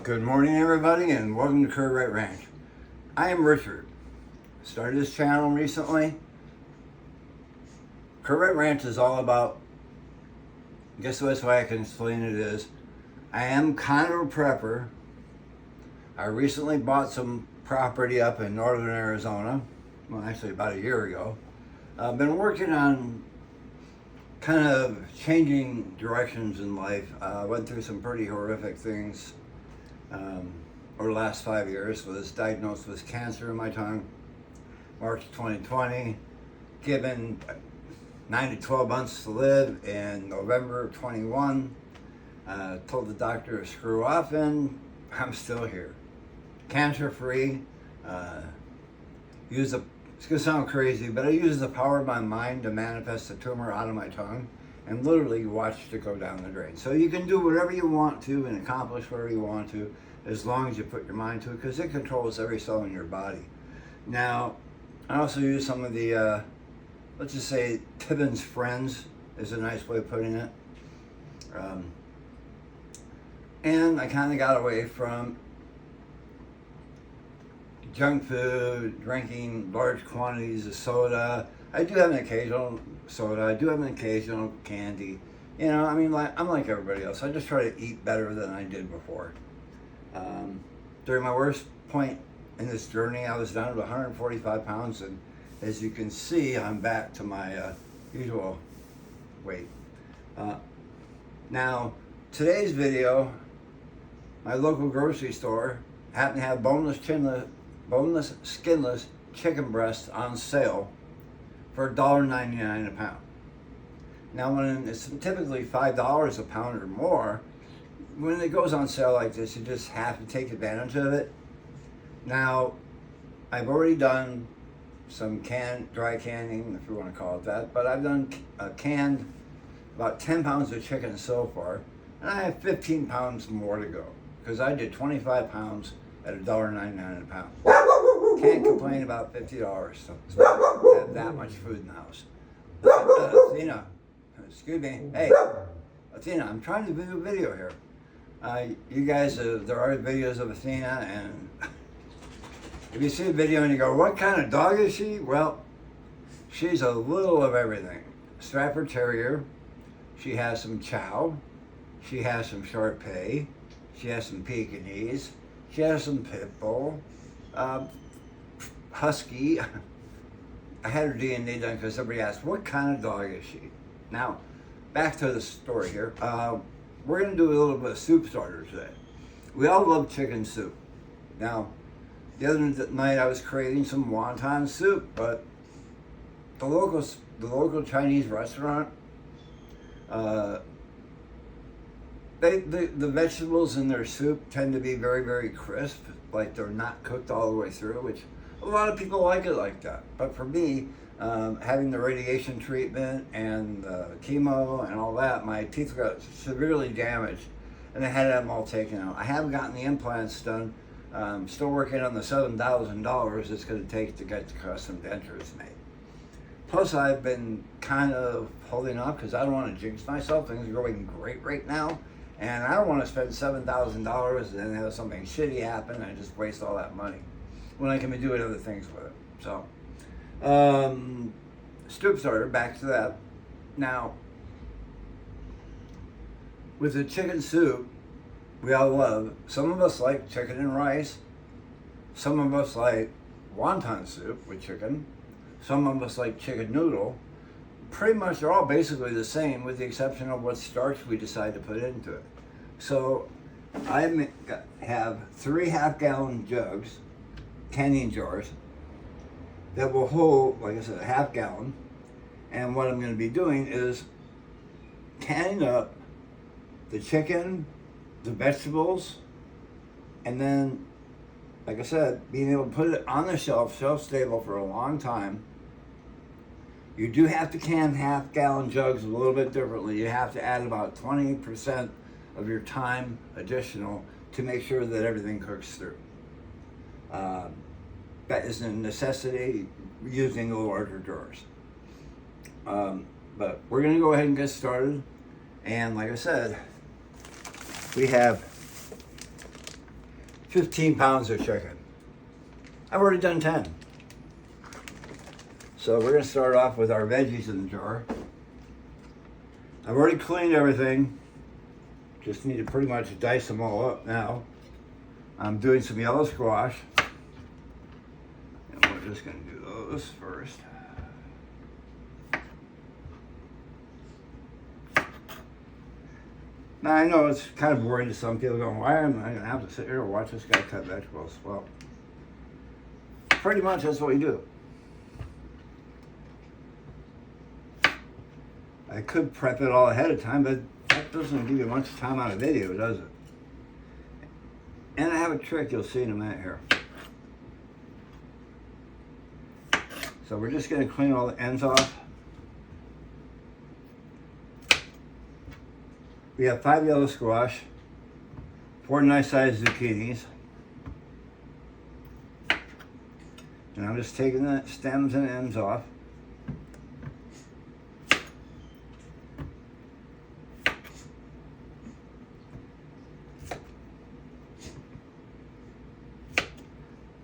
Good morning, everybody, and welcome to Curve Ranch. I am Richard. Started this channel recently. Curve Ranch is all about, I guess the best way I can explain it is, I am kind of a prepper. I recently bought some property up in northern Arizona, well, actually about a year ago. I've been working on kind of changing directions in life. Went through some pretty horrific things over the last 5 years. Was diagnosed with cancer in my tongue, March 2020, given 9 to 12 months to live in November of 21. Told the doctor to screw off, and I'm still here. Cancer free. It's gonna sound crazy, but I use the power of my mind to manifest the tumor out of my tongue and literally watch it go down the drain. So you can do whatever you want to and accomplish whatever you want to as long as you put your mind to it, because it controls every cell in your body. Now, I also use some of the, let's just say, Tibbin's Friends is a nice way of putting it. And I kind of got away from junk food, drinking large quantities of soda. I do have an occasional soda. I do have an occasional candy. You know, I mean, I'm like everybody else. I just try to eat better than I did before. During my worst point in this journey, I was down to 145 pounds, and as you can see, I'm back to my usual weight. Now, today's video, my local grocery store happened to have boneless, skinless chicken breasts on sale for $1.99 a pound. Now, when it's typically $5 a pound or more, when it goes on sale like this, you just have to take advantage of it. Now, I've already done some dry canning, if you want to call it that, but I've done canned about 10 pounds of chicken so far, and I have 15 pounds more to go, because I did 25 pounds at $1.99 a pound. Can't complain about $50, so I have that much food in the house. Athena, excuse me, hey, Athena, I'm trying to do a video here. You guys, there are videos of Athena, and if you see a video and you go, what kind of dog is she? Well, she's a little of everything. Stafford Terrier, she has some Chow, she has some Shar Pei, she has some Pekingese, she has some Pit Bull, Husky. I had her DNA done because somebody asked, what kind of dog is she? Now, back to the story here. We're going to do a little bit of soup starter today. We all love chicken soup. Now, the other night I was creating some wonton soup, but the local Chinese restaurant, the vegetables in their soup tend to be very, very crisp, like they're not cooked all the way through, which a lot of people like it like that. But for me, having the radiation treatment and chemo and all that, my teeth got severely damaged, and I had them all taken out. I haven't gotten the implants done. I'm still working on the $7,000 it's going to take to get the custom dentures made. Plus, I've been kind of holding off because I don't want to jinx myself. Things are going great right now, and I don't want to spend $7,000 and then have something shitty happen and I just waste all that money when I can be doing other things with it. So, soup starter, back to that. Now, with the chicken soup, we all love, some of us like chicken and rice, some of us like wonton soup with chicken, some of us like chicken noodle. Pretty much they're all basically the same with the exception of what starch we decide to put into it. So I have 3 half-gallon jugs, canning jars, that will hold, like I said, a half gallon. And what I'm going to be doing is canning up the chicken, the vegetables, and then, like I said, being able to put it on the shelf stable for a long time. You do have to can half-gallon jugs a little bit differently. You have to add about 20% of your time additional to make sure that everything cooks through. That is a necessity using the larger jars. But we're going to go ahead and get started. And like I said, we have 15 pounds of chicken. I've already done 10. So we're gonna start off with our veggies in the jar. I've already cleaned everything. Just need to pretty much dice them all up now. I'm doing some yellow squash. And we're just gonna do those first. Now I know it's kind of boring to some people going, why am I gonna have to sit here and watch this guy cut vegetables? Well, pretty much that's what we do. I could prep it all ahead of time, but that doesn't give you much time on a video, does it? And I have a trick you'll see in a minute here. So we're just gonna clean all the ends off. We have 5 yellow squash, 4 nice sized zucchinis. And I'm just taking the stems and ends off.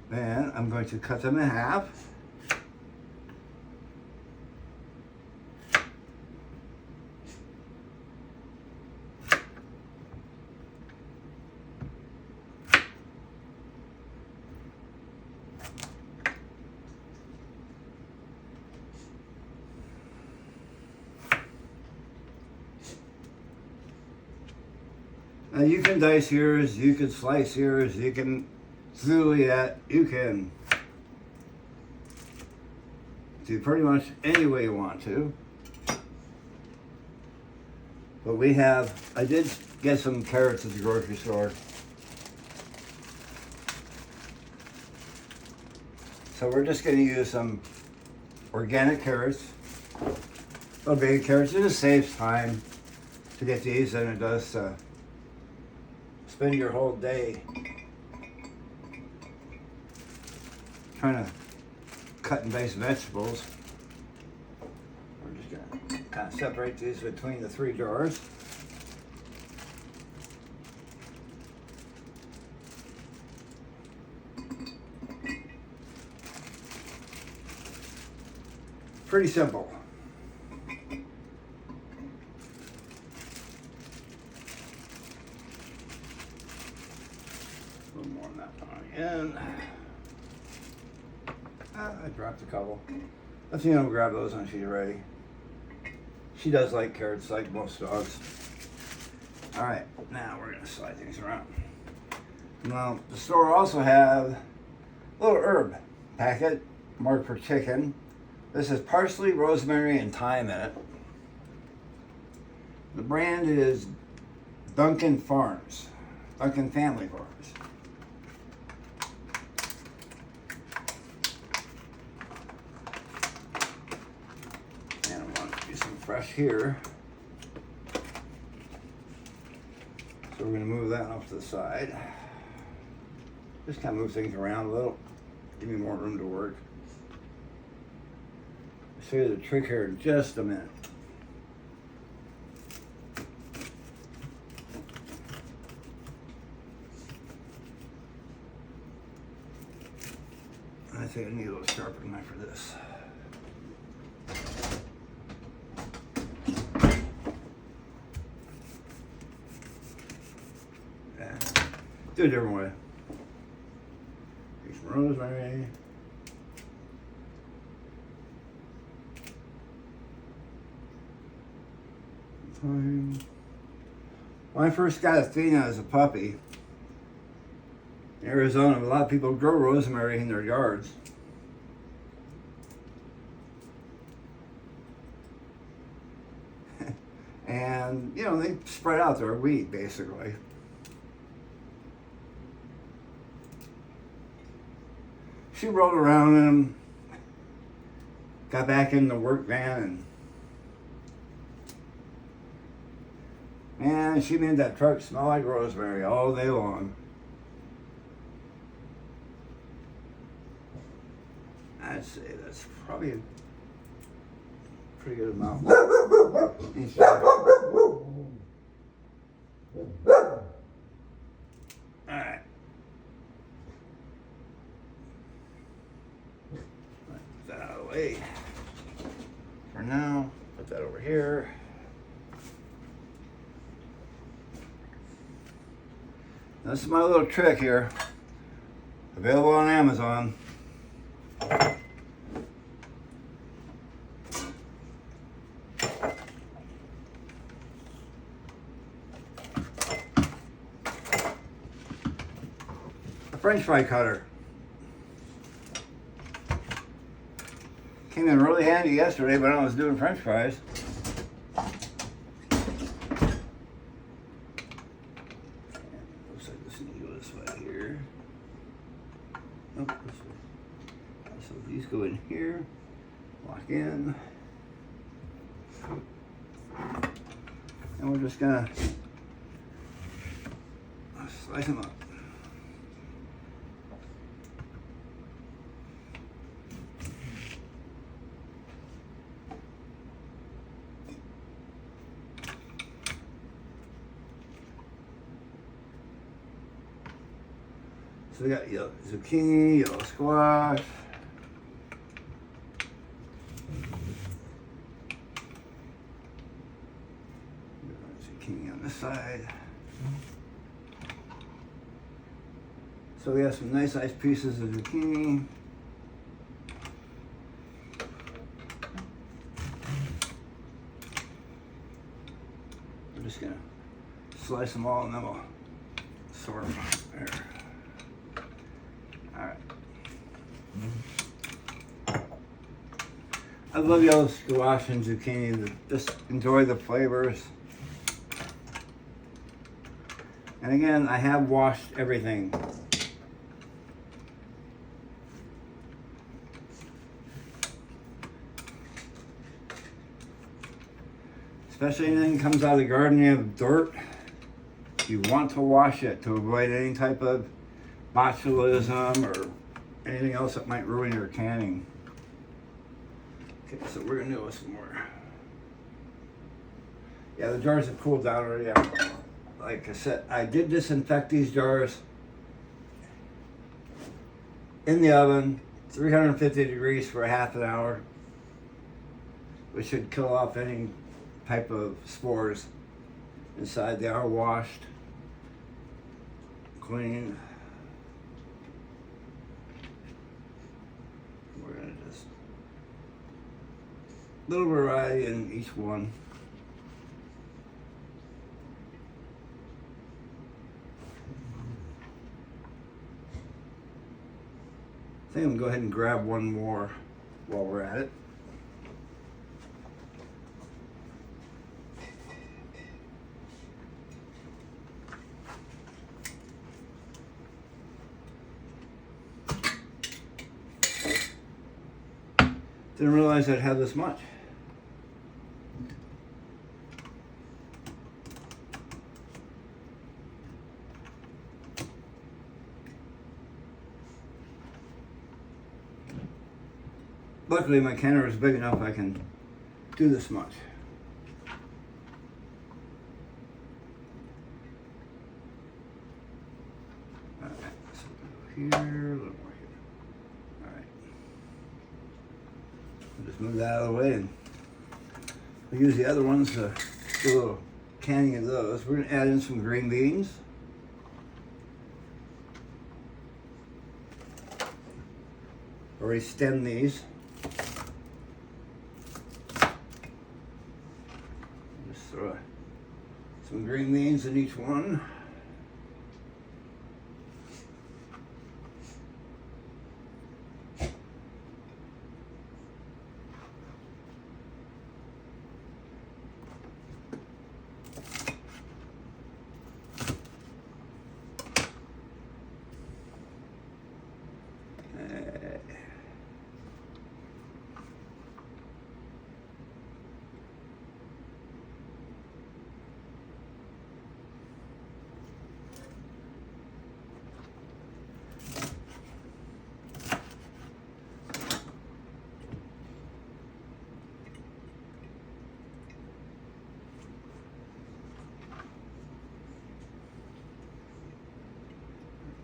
Then I'm going to cut them in half. Now you can dice yours, you can slice yours, you can julienne, you can do pretty much any way you want to. But I did get some carrots at the grocery store. So we're just going to use some organic carrots, little baby carrots. It just saves time to get these than it does to spend your whole day trying to cut and dice vegetables. We're just going to kind of separate these between the 3 jars. Pretty simple. A little more than that on in. I dropped a couple. Athena will grab those when she's ready. She does like carrots like most dogs. Alright, now we're going to slide things around. Now, the store also have a little herb packet marked for chicken. This is parsley, rosemary, and thyme in it. The brand is Duncan Farms. Duncan Family Farms. And I want to do some fresh here. So we're going to move that off to the side. Just kind of move things around a little. Give me more room to work. I'll show you the trick here in just a minute. I think I need a little sharper knife for this. Yeah. Do it a different way. Use some rosemary. Thyme. When I first got Athena as a puppy, in Arizona, a lot of people grow rosemary in their yards. And, you know, they spread out their weed, basically. She rolled around in them, got back in the work van, and man, she made that truck smell like rosemary all day long. I'd say that's probably a pretty good amount. Alright. for now. Put that over here. This is my little trick here. Available on Amazon. A French fry cutter. Came in really handy yesterday when I was doing French fries. Looks like this needs to go this way here. Oh, this way. So these go in here, lock in. And we're just gonna slice them up. So we got yellow zucchini, yellow squash. Zucchini on this side. So we have some nice sized pieces of zucchini. We're just gonna slice them all and then we'll sort them there. Alright. I love yellow squash and zucchini. Just enjoy the flavors. And again, I have washed everything. Especially anything that comes out of the garden, you have dirt. You want to wash it to avoid any type of botulism or anything else that might ruin your canning. Okay, so we're gonna do some more. Yeah, the jars have cooled down already. Like I said, I did disinfect these jars in the oven, 350 degrees for a half an hour, which should kill off any type of spores inside. They are washed, clean. We're gonna just little variety in each one. I think I'm gonna go ahead and grab one more while we're at it. Didn't realize I'd have this much. Luckily my canner is big enough I can do this much. Alright, so here, a little more here. Alright. I'll just move that out of the way and we'll use the other ones to do a little canning of those. We're going to add in some green beans. Already stemmed these. Just throw some green beans in each one.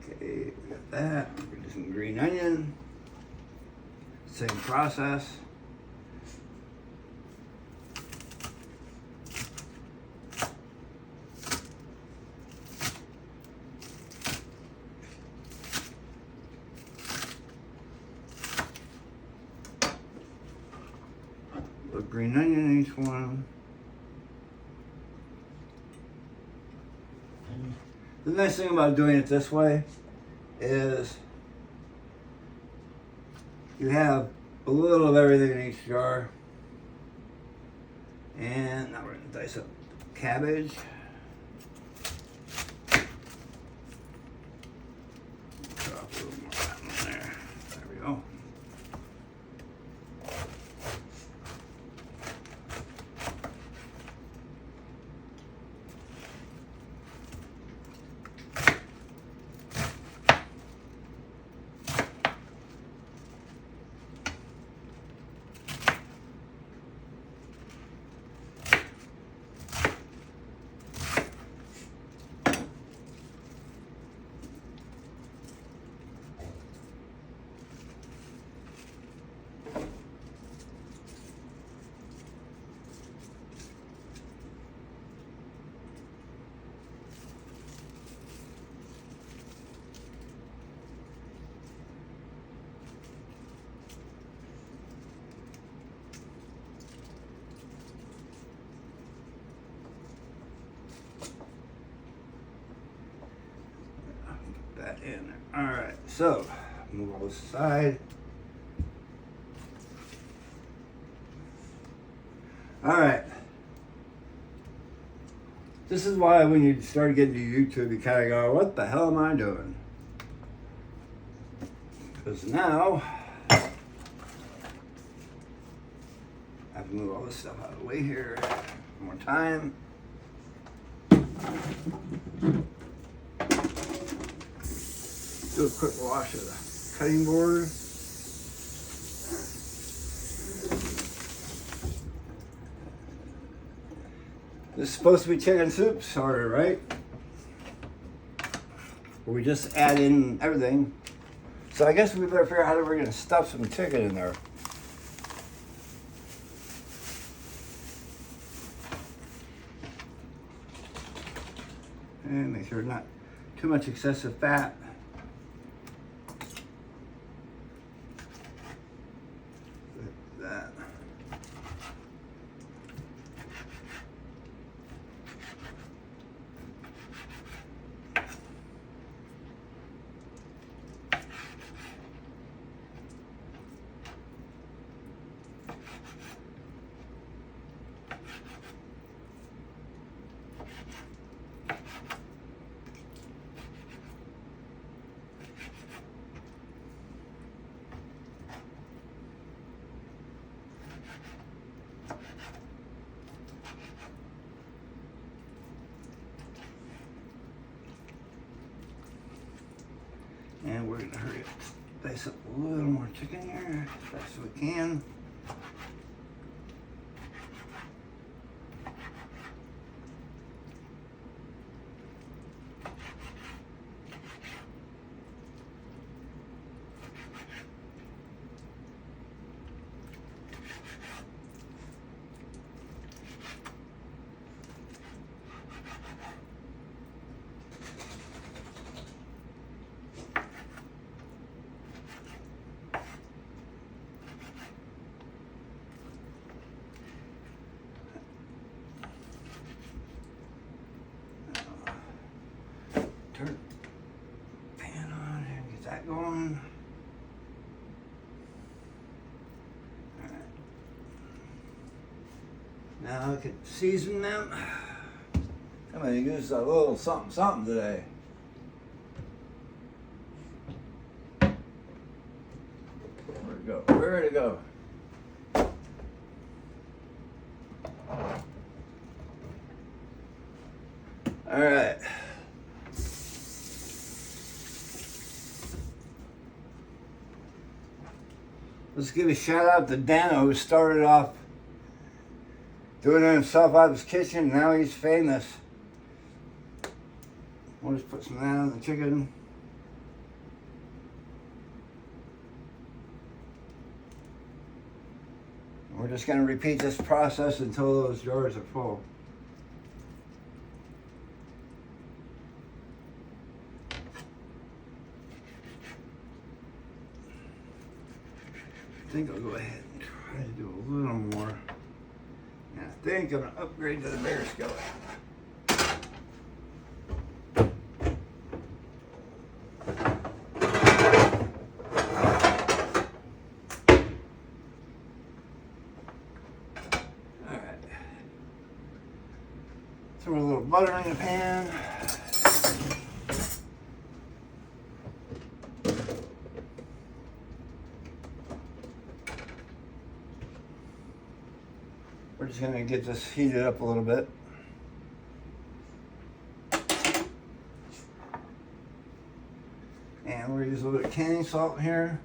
Okay, we got that. We're gonna do some green onion. Same process. put green onion in each one. The nice thing about doing it this way is you have a little of everything in each jar. And now we're going to dice up cabbage. Drop a little more of that in there. There we go. That in there. All right, so move all this aside. All right. This is why when you start getting to YouTube, you kind of go, what the hell am I doing? Because now I have to move all this stuff out of the way here one more time. Do a quick wash of the cutting board. This is supposed to be chicken soup starter, right? Where we just add in everything. So I guess we better figure out how we're going to stuff some chicken in there. And make sure not too much excessive fat. That. And we're gonna hurry up, dice up a little more chicken here as fast as we can. Turn the pan on and get that going. All right. Now I can season them. Somebody used a little something today. Where'd it go? Where'd it go? All right. Let's give a shout out to Dano, who started off doing it himself out of his kitchen. Now he's famous. We'll just put some of that on the chicken. We're just going to repeat this process until those jars are full. I think I'll go ahead and try to do a little more. think I'm gonna upgrade to the bigger skillet. Alright. Throw a little butter in the pan. We're just gonna get this heated up a little bit. And we're gonna use a little bit of canning salt in here.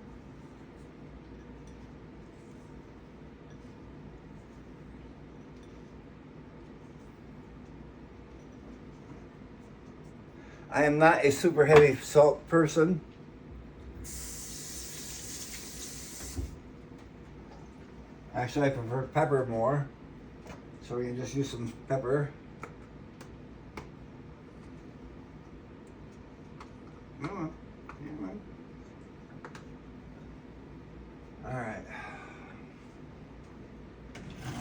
I am not a super heavy salt person. Actually, I prefer pepper more. So we can just use some pepper. All right.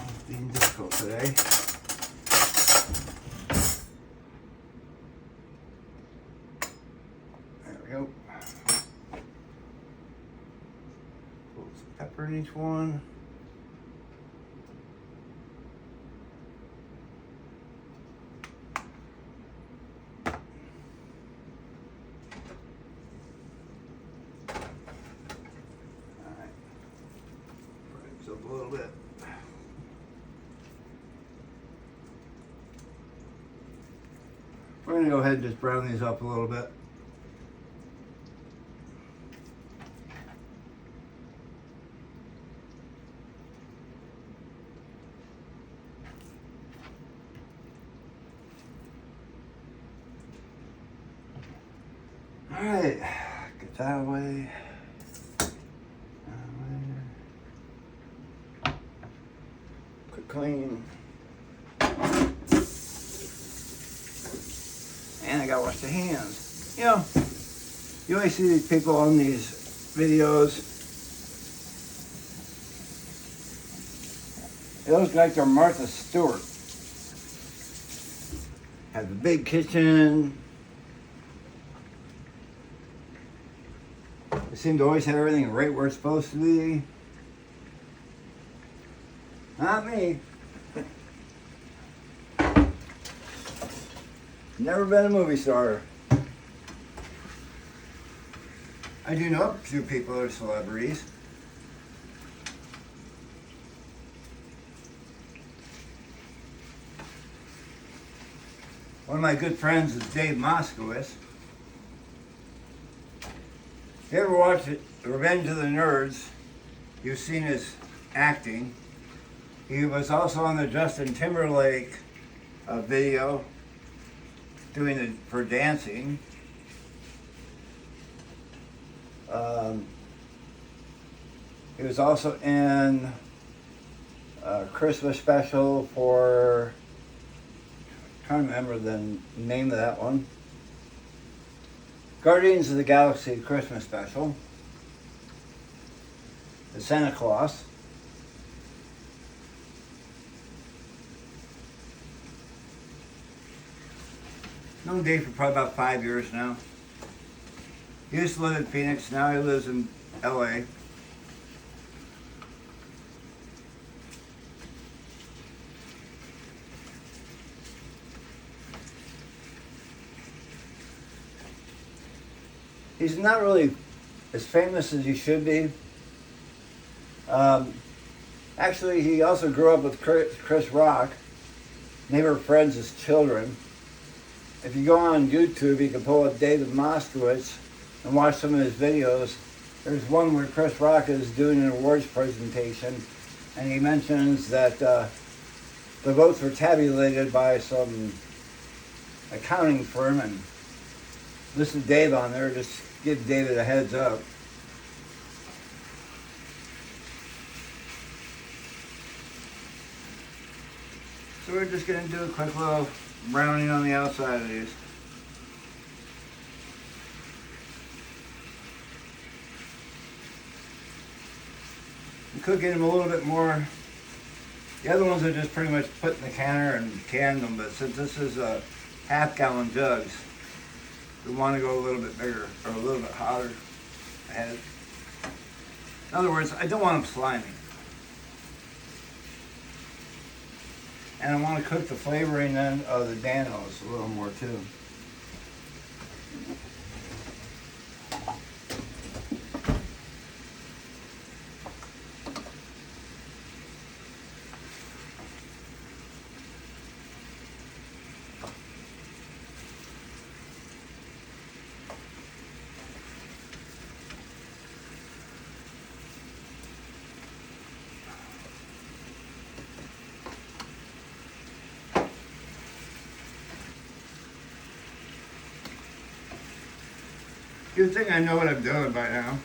It's being difficult today. There we go. Put some pepper in each one. Up a little bit. We're going to go ahead and just brown these up a little bit. All right, get that out of the way. Clean. And I gotta wash the hands. You know, you always see these people on these videos. They look like they're Martha Stewart. Have the big kitchen. They seem to always have everything right where it's supposed to be. Not me. Never been a movie star. I do know a few people that are celebrities. One of my good friends is Dave Moskowitz. If you ever watched Revenge of the Nerds, you've seen his acting. He was also on the Justin Timberlake video doing it for dancing. He was also in a Christmas special for, I'm trying to remember the name of that one. Guardians of the Galaxy Christmas special. The Santa Claus. Known Dave for probably about 5 years now. He used to live in Phoenix, now he lives in LA. He's not really as famous as he should be. Actually, he also grew up with Chris Rock. They were friends as children. If you go on YouTube, you can pull up David Moskowitz and watch some of his videos. There's one where Chris Rock is doing an awards presentation, and he mentions that the votes were tabulated by some accounting firm, and this is Dave on there. Just give David a heads up. So we're just going to do a quick little browning on the outside of these. You could get them a little bit more The other ones are just pretty much put in the canner and can them, but since this is a half-gallon jugs, we want to go a little bit bigger or a little bit hotter ahead. In other words, I don't want them slimy. And I want to cook the flavoring then of the Danos a little more too. Good thing I know what I'm doing by now.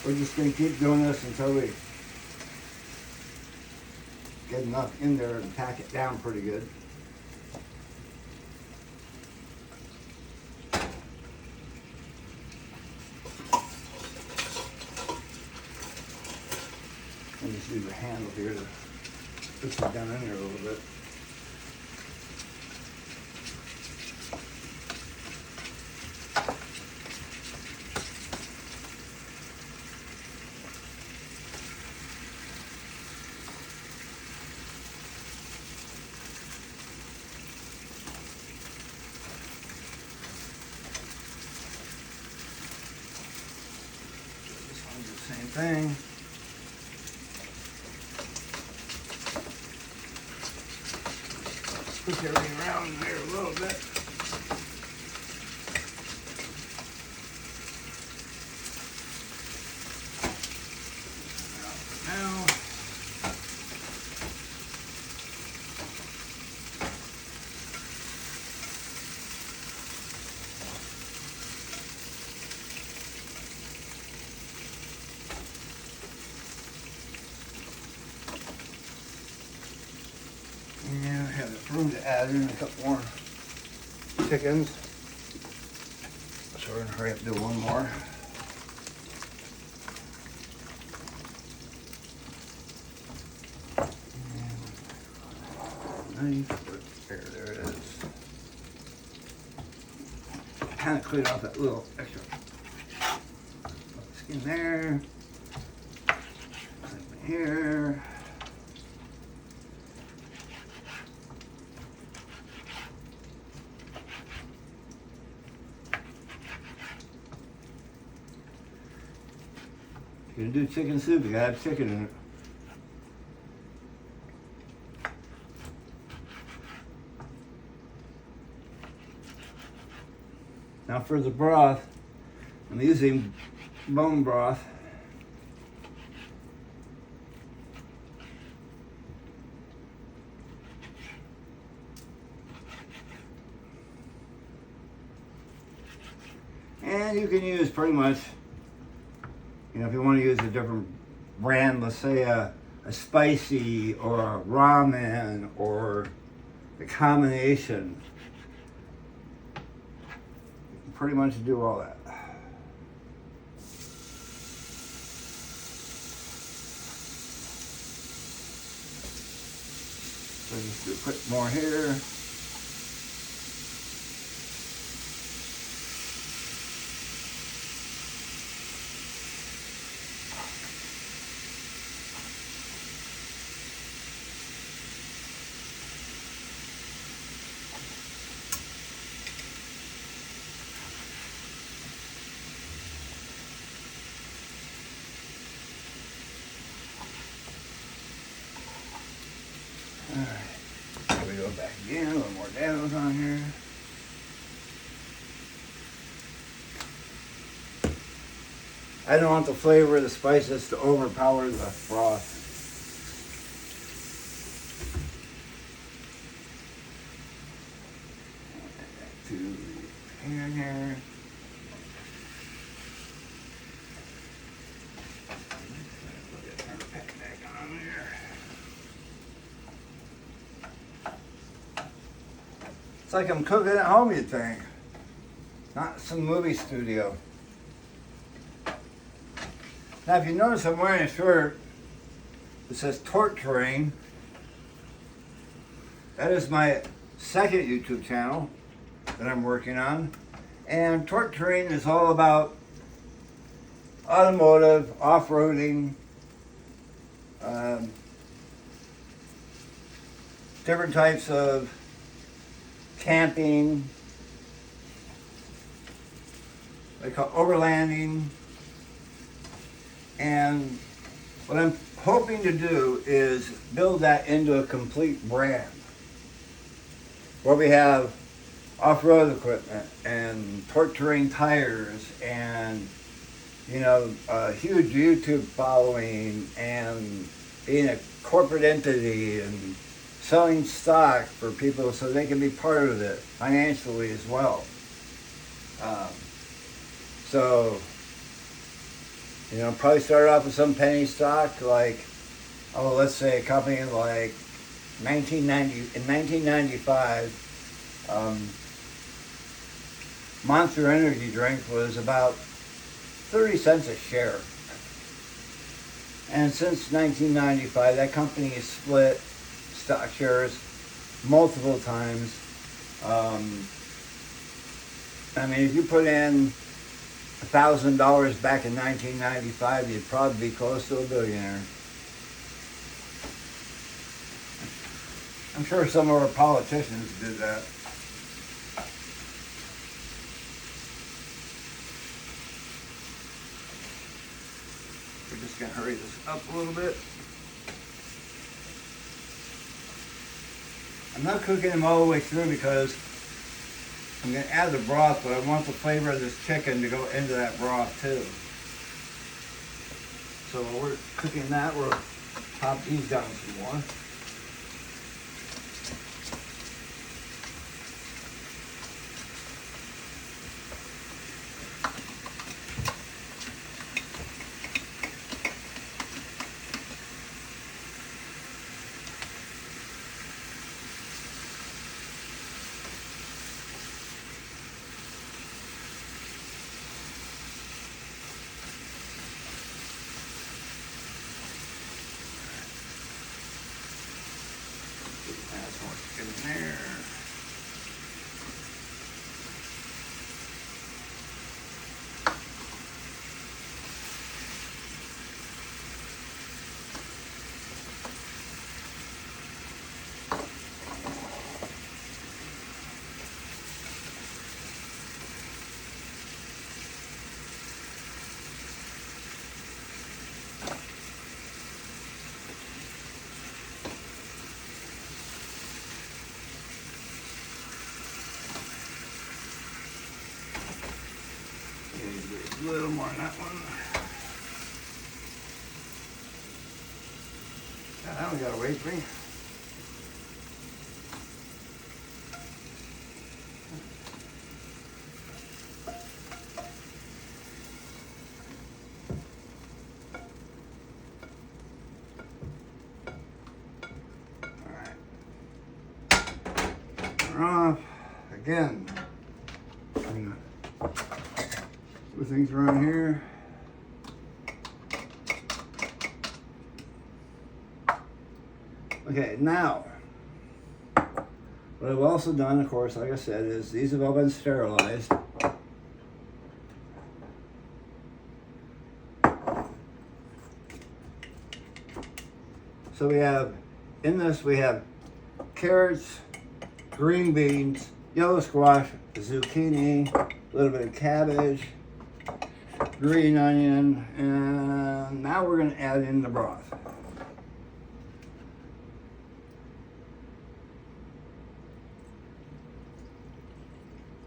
We're just going to keep doing this until we get enough in there and pack it down pretty good. And just use a handle here to push it down in there a little bit. Same thing. Push everything around in there a little bit. Now, yeah, I have room to add in a couple more chickens. So we're gonna hurry up and do one more. There it is. Kind of cleared off that little extra skin there. Here. If you're gonna do chicken soup, you gotta have chicken in it. Now for the broth, I'm using bone broth. And you can use pretty much, you know, if you want to use a different brand, let's say a spicy or a ramen or the combination, you can pretty much do all that. So just do a quick more here. Alright, here we go back again, a little more Danos on here. I don't want the flavor of the spices to overpower the broth. To the pan here. It's like I'm cooking at home, you'd think. Not some movie studio. Now, if you notice, I'm wearing a shirt that says Torque Terrain. That is my second YouTube channel that I'm working on. And Torque Terrain is all about automotive, off-roading, different types of camping, they call overlanding, and what I'm hoping to do is build that into a complete brand where we have off-road equipment and Torque Terrain tires and a huge YouTube following and being a corporate entity and selling stock for people so they can be part of it financially as well. Probably start off with some penny stock, like, let's say a company like in 1995, Monster Energy drink was about 30 cents a share. And since 1995, that company has split stock shares multiple times. If you put in $1,000 back in 1995, you'd probably be close to a billionaire. I'm sure some of our politicians did that. We're just going to hurry this up a little bit. I'm not cooking them all the way through because I'm going to add the broth, but I want the flavor of this chicken to go into that broth too. So while we're cooking that, we'll pop these down some more. There. A little more on that one. Now we gotta wait for me. All right. Turn off again. Things around here. Okay, now what I've also done, of course, like I said, is these have all been sterilized. So we have, in this we have carrots, green beans, yellow squash, zucchini, a little bit of cabbage, green onion, and now we're going to add in the broth.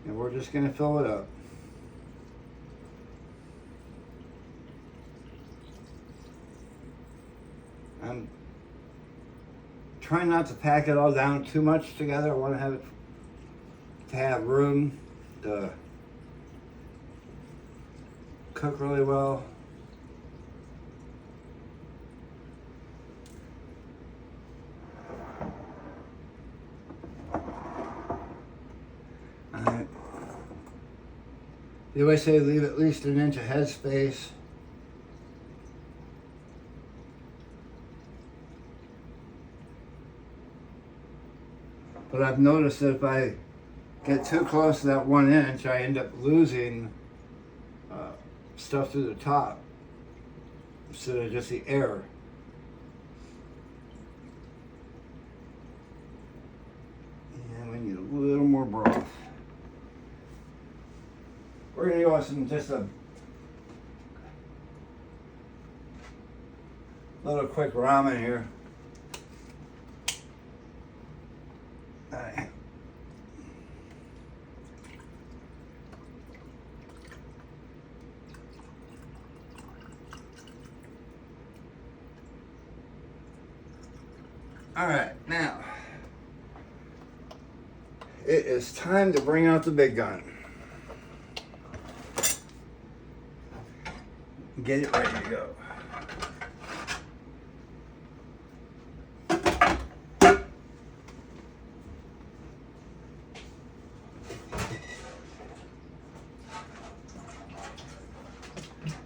And we're just going to fill it up. I'm trying not to pack it all down too much together. I want to have it to have room to cook really well. They always say leave at least an inch of headspace. But I've noticed that if I get too close to that 1 inch, I end up losing stuff through the top instead of just the air. And we need a little more broth. We're going to go with just a little quick ramen here. All right, now it is time to bring out the big gun. Get it ready to go.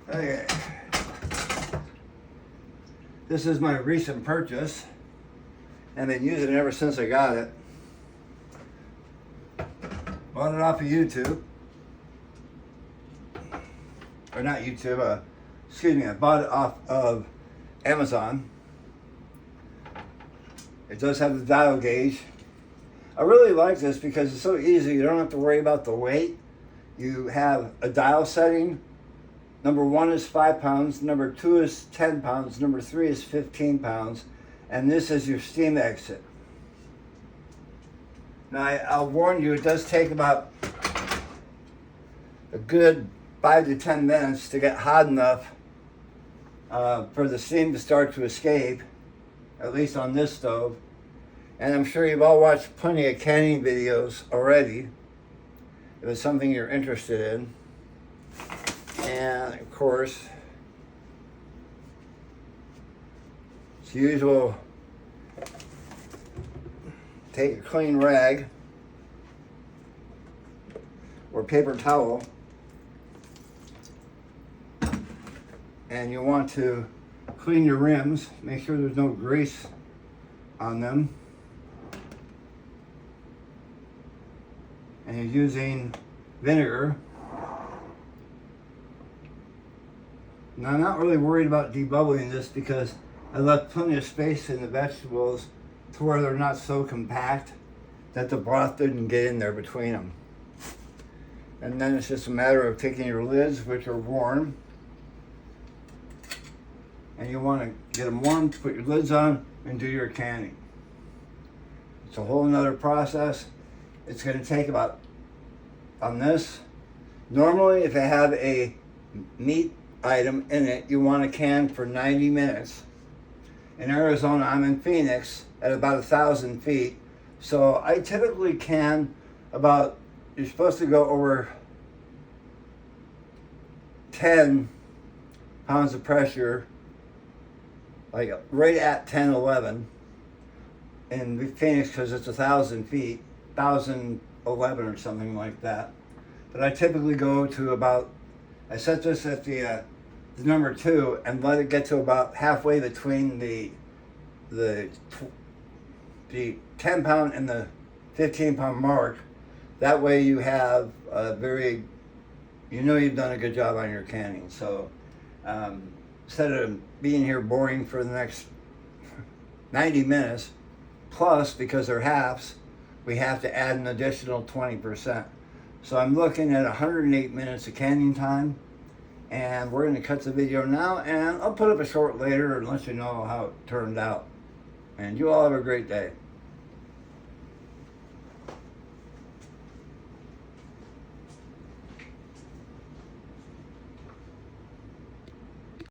Okay. This is my recent purchase. I've been using it ever since I got it. Bought it off of YouTube. Or not YouTube, excuse me, I bought it off of Amazon. It does have the dial gauge. I really like this because it's so easy. You don't have to worry about the weight. You have a dial setting. Number 1 is 5 pounds. Number 2 is 10 pounds. Number 3 is 15 pounds. And this is your steam exit. Now, I'll warn you, it does take about a good 5 to 10 minutes to get hot enough for the steam to start to escape, at least on this stove. And I'm sure you've all watched plenty of canning videos already, if it's something you're interested in. And of course, as usual, take a clean rag or paper towel, and you want to clean your rims. Make sure there's no grease on them. And you're using vinegar. Now, I'm not really worried about debubbling this because I left plenty of space in the vegetables to where they're not so compact that the broth didn't get in there between them. And then it's just a matter of taking your lids, which are warm, and you want to get them warm, put your lids on, and do your canning. It's a whole nother process. It's going to take about, on this, normally if I have a meat item in it, you want to can for 90 minutes. In Arizona, I'm in Phoenix at about 1,000 feet. So I typically can about, you're supposed to go over 10 pounds of pressure, like right at 10, 11 in Phoenix because it's 1,000 feet, 1,011 or something like that. But I typically go to about, I set this at the number 2 and let it get to about halfway between the 10 pound and the 15 pound mark. That way you have a very, you know you've done a good job on your canning. So instead of being here boring for the next 90 minutes, plus because they're halves, we have to add an additional 20%. So I'm looking at 108 minutes of canning time. And we're going to cut the video now, and I'll put up a short later and let you know how it turned out. And you all have a great day.